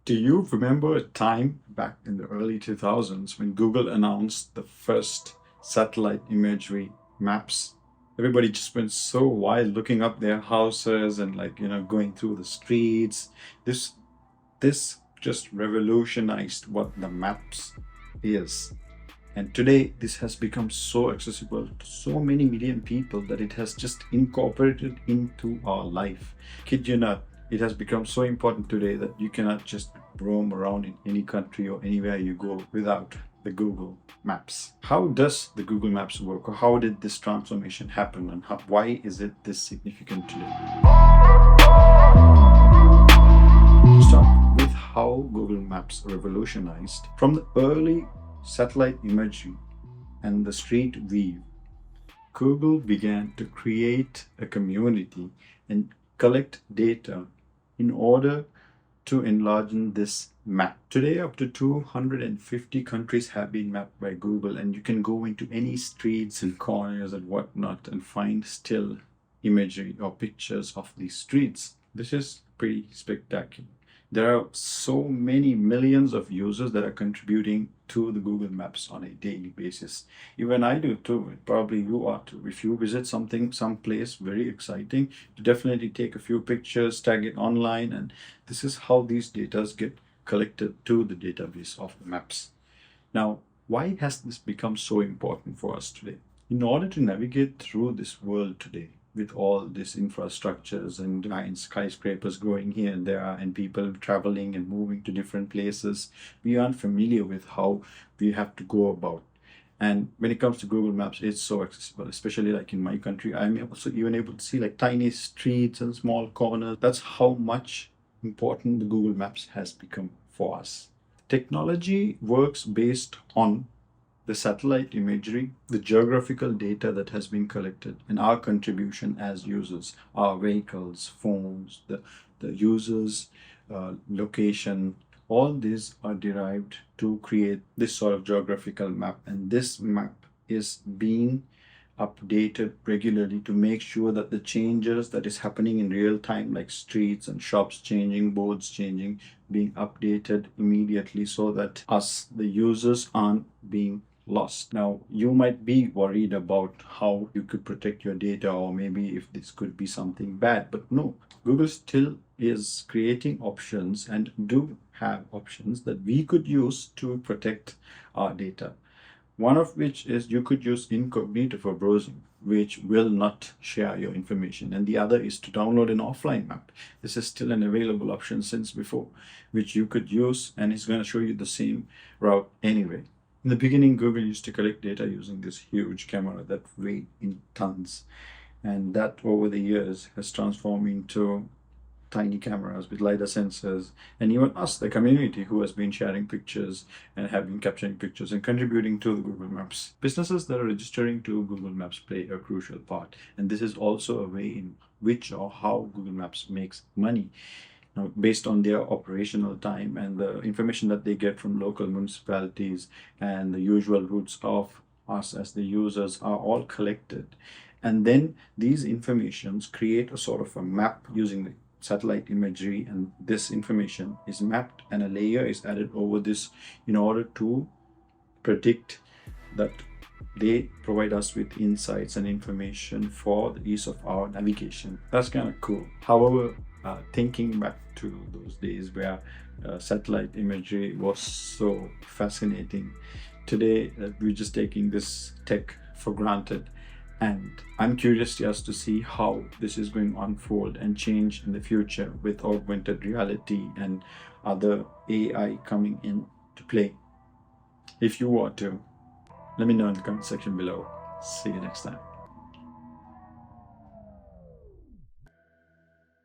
Do you remember a time back in the early 2000s when Google announced the first satellite imagery maps? Everybody just went so wild looking up their houses and going through the streets. This just revolutionized what the maps is. And today, this has become so accessible to so many million people that it has just incorporated into our life. Kid you not, it has become so important today that you cannot just roam around in any country or anywhere you go without the Google Maps. How does the Google Maps work, or how did this transformation happen, and why is it this significant today? To start with how Google Maps revolutionized from the early satellite imagery and the street view, Google began to create a community and collect data in order to enlarge this map. Today, up to 250 countries have been mapped by Google, and you can go into any streets and corners and whatnot and find still imagery or pictures of these streets. This is pretty spectacular. There are so many millions of users that are contributing to the Google Maps on a daily basis. Even I do too, probably you are too. If you visit some place very exciting, you definitely take a few pictures, tag it online, and this is how these data get collected to the database of the maps. Now, why has this become so important for us today? In order to navigate through this world today, with all these infrastructures and giant skyscrapers growing here and there, and people traveling and moving to different places, we aren't familiar with how we have to go about. And when it comes to Google Maps, it's so accessible, especially like in my country. I'm also even able to see like tiny streets and small corners. That's how much important the Google Maps has become for us. Technology works based on the satellite imagery, the geographical data that has been collected, and our contribution as users, our vehicles, phones, the users' location, all these are derived to create this sort of geographical map. And this map is being updated regularly to make sure that the changes that is happening in real time, like streets and shops changing, boards changing, being updated immediately so that us, the users, aren't being lost. Now, you might be worried about how you could protect your data, or maybe if this could be something bad, but no, Google still is creating options and do have options that we could use to protect our data. One of which is you could use incognito for browsing, which will not share your information. And the other is to download an offline map. This is still an available option since before, which you could use, and it's going to show you the same route anyway. In the beginning, Google used to collect data using this huge camera that weighed in tons. And that over the years has transformed into tiny cameras with LiDAR sensors, and even us, the community, who has been sharing pictures and have been capturing pictures and contributing to the Google Maps. Businesses that are registering to Google Maps play a crucial part, and this is also a way in which or how Google Maps makes money. Now, based on their operational time and the information that they get from local municipalities and the usual routes of us as the users are all collected. And then these informations create a sort of a map using the satellite imagery, and this information is mapped and a layer is added over this in order to predict that they provide us with insights and information for the ease of our navigation. That's kind of cool. However, thinking back to those days where satellite imagery was so fascinating, today we're just taking this tech for granted. And I'm curious just to see how this is going to unfold and change in the future with augmented reality and other AI coming into play. If you want to, let me know in the comment section below. See you next time.